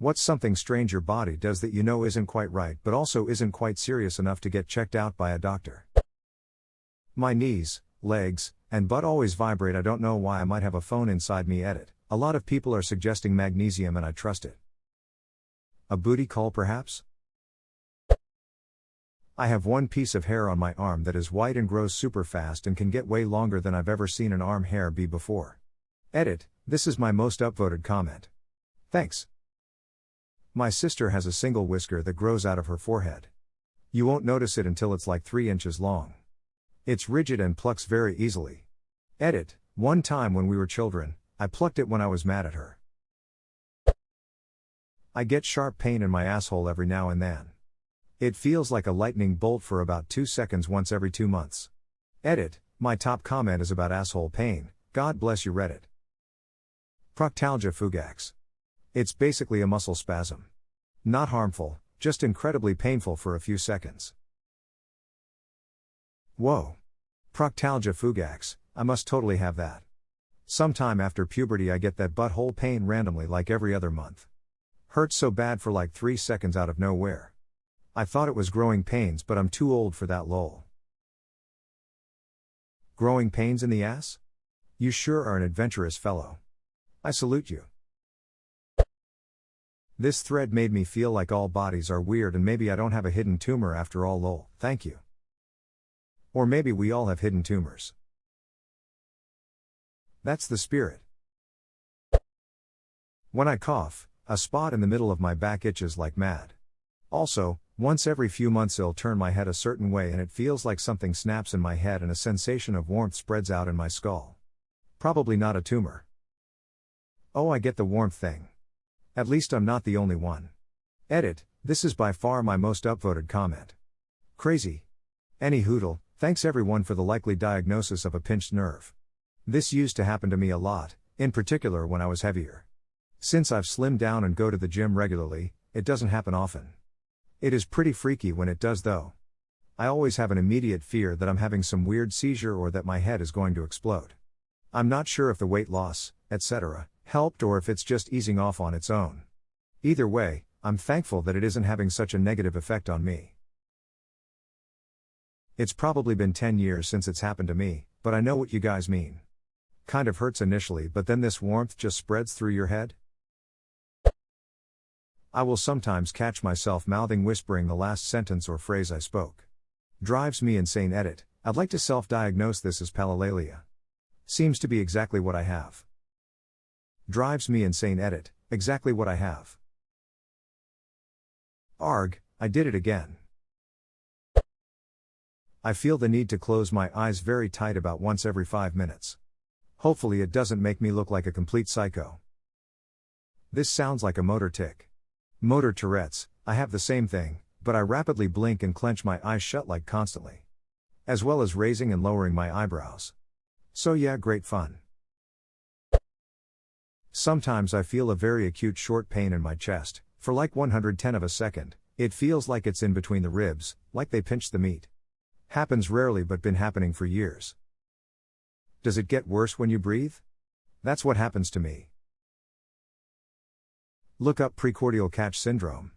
What's something strange your body does that you know isn't quite right but also isn't quite serious enough to get checked out by a doctor? My knees, legs, and butt always vibrate. I don't know why. I might have a phone inside me. Edit. A lot of people are suggesting magnesium and I trust it. A booty call perhaps? I have one piece of hair on my arm that is white and grows super fast and can get way longer than I've ever seen an arm hair be before. Edit. This is my most upvoted comment. Thanks. My sister has a single whisker that grows out of her forehead. You won't notice it until it's like 3 inches long. It's rigid and plucks very easily. Edit. One time when we were children, I plucked it when I was mad at her. I get sharp pain in my asshole every now and then. It feels like a lightning bolt for about 2 seconds once every 2 months. Edit. My top comment is about asshole pain. God bless you Reddit. Proctalgia fugax. It's basically a muscle spasm. Not harmful, just incredibly painful for a few seconds. Whoa. Proctalgia fugax, I must totally have that. Sometime after puberty I get that butthole pain randomly like every other month. Hurts so bad for like 3 seconds out of nowhere. I thought it was growing pains but I'm too old for that lol. Growing pains in the ass? You sure are an adventurous fellow. I salute you. This thread made me feel like all bodies are weird and maybe I don't have a hidden tumor after all lol, thank you. Or maybe we all have hidden tumors. That's the spirit. When I cough, a spot in the middle of my back itches like mad. Also, once every few months it'll turn my head a certain way and it feels like something snaps in my head and a sensation of warmth spreads out in my skull. Probably not a tumor. Oh, I get the warmth thing. At least I'm not the only one. Edit. This is by far my most upvoted comment. Crazy. Any hoodle, thanks everyone for the likely diagnosis of a pinched nerve. This used to happen to me a lot, in particular when I was heavier. Since I've slimmed down and go to the gym regularly, it doesn't happen often. It is pretty freaky when it does though. I always have an immediate fear that I'm having some weird seizure or that my head is going to explode. I'm not sure if the weight loss, etc., helped or if it's just easing off on its own. Either way, I'm thankful that it isn't having such a negative effect on me. It's probably been 10 years since it's happened to me, but I know what you guys mean. Kind of hurts initially but then this warmth just spreads through your head. I will sometimes catch myself whispering the last sentence or phrase I spoke. Drives me insane. Edit. I'd like to self-diagnose this as palilalia. Seems to be exactly what I have. Drives me insane. Edit. Exactly what I have. Arg, I did it again. I feel the need to close my eyes very tight about once every 5 minutes. Hopefully it doesn't make me look like a complete psycho. This sounds like a motor tic. Motor Tourette's, I have the same thing, but I rapidly blink and clench my eyes shut like constantly. As well as raising and lowering my eyebrows. So yeah, great fun. Sometimes I feel a very acute short pain in my chest, for like 110 of a second, it feels like it's in between the ribs, like they pinched the meat. Happens rarely but been happening for years. Does it get worse when you breathe? That's what happens to me. Look up precordial catch syndrome.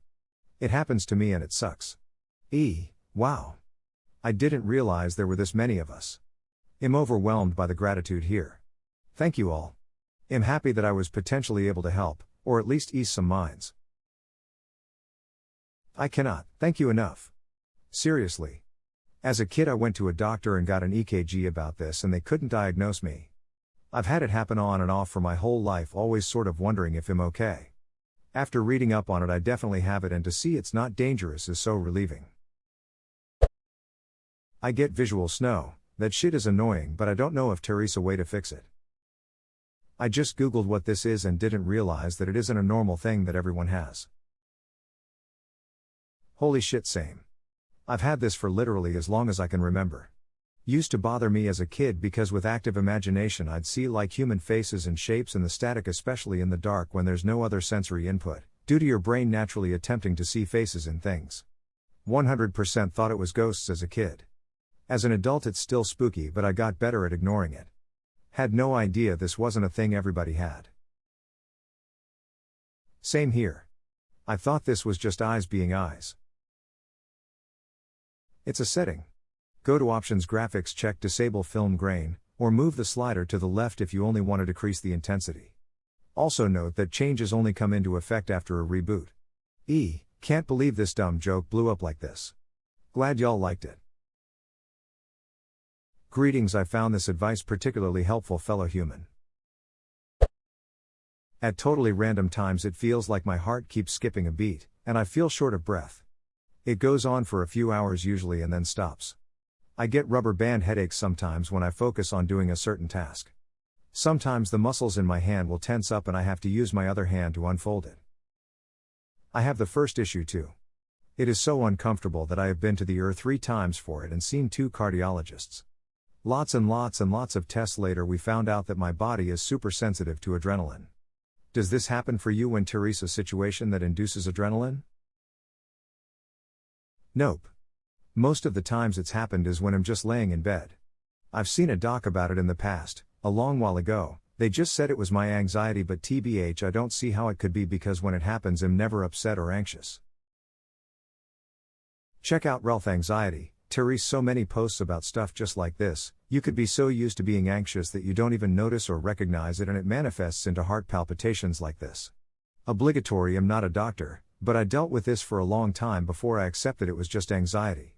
It happens to me and it sucks. Wow. I didn't realize there were this many of us. I'm overwhelmed by the gratitude here. Thank you all. I'm happy that I was potentially able to help, or at least ease some minds. I cannot thank you enough. Seriously. As a kid I went to a doctor and got an EKG about this and they couldn't diagnose me. I've had it happen on and off for my whole life, always sort of wondering if I'm okay. After reading up on it I definitely have it, and to see it's not dangerous is so relieving. I get visual snow. That shit is annoying, but I don't know if there's a way to fix it. I just googled what this is and didn't realize that it isn't a normal thing that everyone has. Holy shit, same. I've had this for literally as long as I can remember. Used to bother me as a kid because with active imagination I'd see like human faces and shapes in the static, especially in the dark when there's no other sensory input, due to your brain naturally attempting to see faces in things. 100% thought it was ghosts as a kid. As an adult it's still spooky, but I got better at ignoring it. Had no idea this wasn't a thing everybody had. Same here. I thought this was just eyes being eyes. It's a setting. Go to Options, Graphics, check Disable Film Grain, or move the slider to the left if you only want to decrease the intensity. Also note that changes only come into effect after a reboot. Can't believe this dumb joke blew up like this. Glad y'all liked it. Greetings, I found this advice particularly helpful, fellow human. At totally random times it feels like my heart keeps skipping a beat, and I feel short of breath. It goes on for a few hours usually and then stops. I get rubber band headaches sometimes when I focus on doing a certain task. Sometimes the muscles in my hand will tense up and I have to use my other hand to unfold it. I have the first issue too. It is so uncomfortable that I have been to the ER 3 times for it and seen 2 cardiologists. Lots and lots and lots of tests later we found out that my body is super sensitive to adrenaline. Does this happen for you when Teresa, a situation that induces adrenaline? Nope. Most of the times it's happened is when I'm just laying in bed. I've seen a doc about it in the past, a long while ago. They just said it was my anxiety, but TBH I don't see how it could be because when it happens I'm never upset or anxious. Check out Ralph Anxiety, Therese, so many posts about stuff just like this. You could be so used to being anxious that you don't even notice or recognize it and it manifests into heart palpitations like this. Obligatory, I'm not a doctor, but I dealt with this for a long time before I accepted it was just anxiety.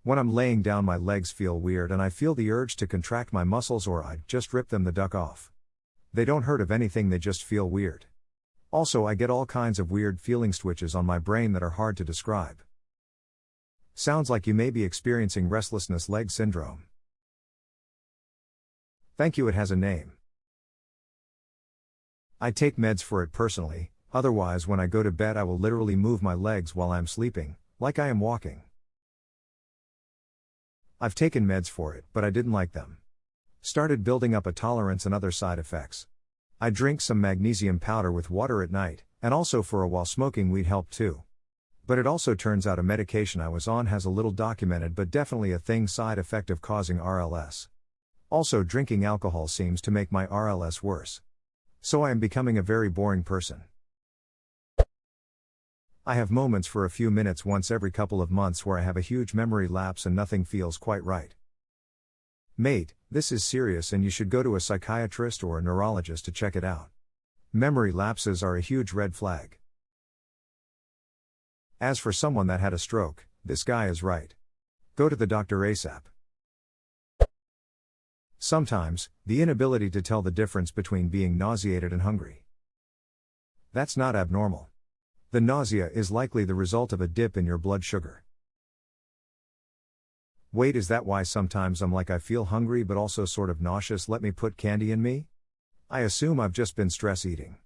When I'm laying down my legs feel weird and I feel the urge to contract my muscles or I'd just rip them the duck off. They don't hurt of anything, they just feel weird. Also I get all kinds of weird feeling switches on my brain that are hard to describe. Sounds like you may be experiencing restlessness leg syndrome. Thank you, it has a name. I take meds for it personally, otherwise when I go to bed I will literally move my legs while I'm sleeping, like I am walking. I've taken meds for it, but I didn't like them. Started building up a tolerance and other side effects. I drink some magnesium powder with water at night, and also for a while smoking weed helped too. But it also turns out a medication I was on has a little documented but definitely a thing side effect of causing RLS. Also drinking alcohol seems to make my RLS worse. So I am becoming a very boring person. I have moments for a few minutes once every couple of months where I have a huge memory lapse and nothing feels quite right. Mate, this is serious and you should go to a psychiatrist or a neurologist to check it out. Memory lapses are a huge red flag. As for someone that had a stroke, this guy is right. Go to the doctor ASAP. Sometimes, the inability to tell the difference between being nauseated and hungry. That's not abnormal. The nausea is likely the result of a dip in your blood sugar. Wait, is that why sometimes I'm like I feel hungry but also sort of nauseous? Let me put candy in me? I assume I've just been stress eating.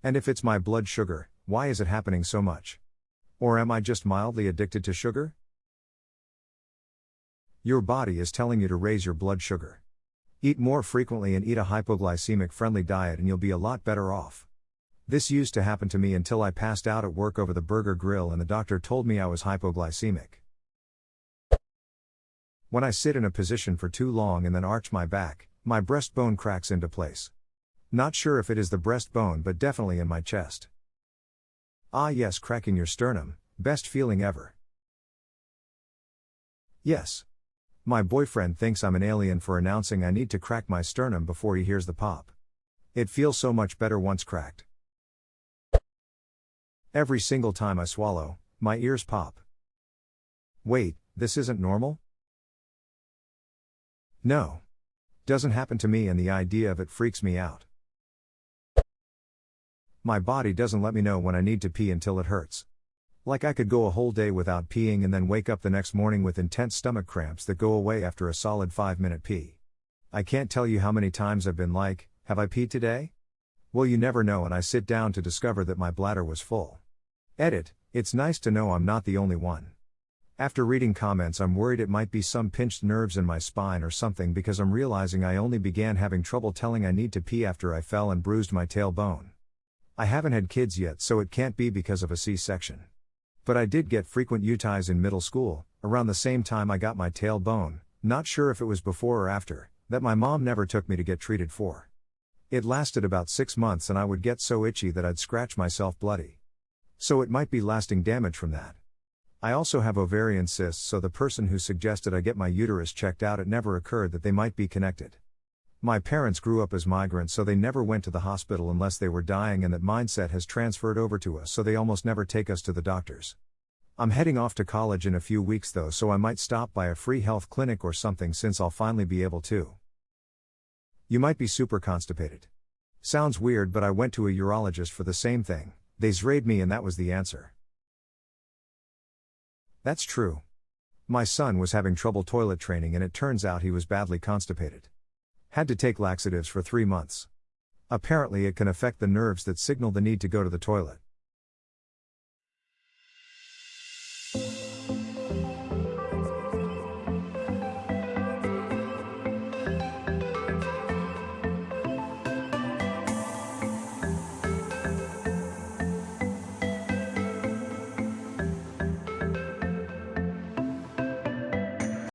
And if it's my blood sugar, why is it happening so much? Or am I just mildly addicted to sugar? Your body is telling you to raise your blood sugar. Eat more frequently and eat a hypoglycemic friendly diet and you'll be a lot better off. This used to happen to me until I passed out at work over the burger grill and the doctor told me I was hypoglycemic. When I sit in a position for too long and then arch my back, my breastbone cracks into place. Not sure if it is the breastbone but definitely in my chest. Ah yes, cracking your sternum, best feeling ever. Yes. My boyfriend thinks I'm an alien for announcing I need to crack my sternum before he hears the pop. It feels so much better once cracked. Every single time I swallow, my ears pop. Wait, this isn't normal? No. Doesn't happen to me and the idea of it freaks me out. My body doesn't let me know when I need to pee until it hurts. Like I could go a whole day without peeing and then wake up the next morning with intense stomach cramps that go away after a solid 5-minute pee. I can't tell you how many times I've been like, have I peed today? Well, you never know, and I sit down to discover that my bladder was full. Edit, it's nice to know I'm not the only one. After reading comments I'm worried it might be some pinched nerves in my spine or something because I'm realizing I only began having trouble telling I need to pee after I fell and bruised my tailbone. I haven't had kids yet so it can't be because of a C-section. But I did get frequent UTIs in middle school, around the same time I got my tailbone, not sure if it was before or after, that my mom never took me to get treated for. It lasted about 6 months and I would get so itchy that I'd scratch myself bloody. So it might be lasting damage from that. I also have ovarian cysts, so the person who suggested I get my uterus checked out, it never occurred that they might be connected. My parents grew up as migrants, so they never went to the hospital unless they were dying, and that mindset has transferred over to us, so they almost never take us to the doctors. I'm heading off to college in a few weeks though, so I might stop by a free health clinic or something since I'll finally be able to. You might be super constipated. Sounds weird, but I went to a urologist for the same thing. They zrayed me and that was the answer. That's true. My son was having trouble toilet training and it turns out he was badly constipated. Had to take laxatives for 3 months. Apparently it can affect the nerves that signal the need to go to the toilet.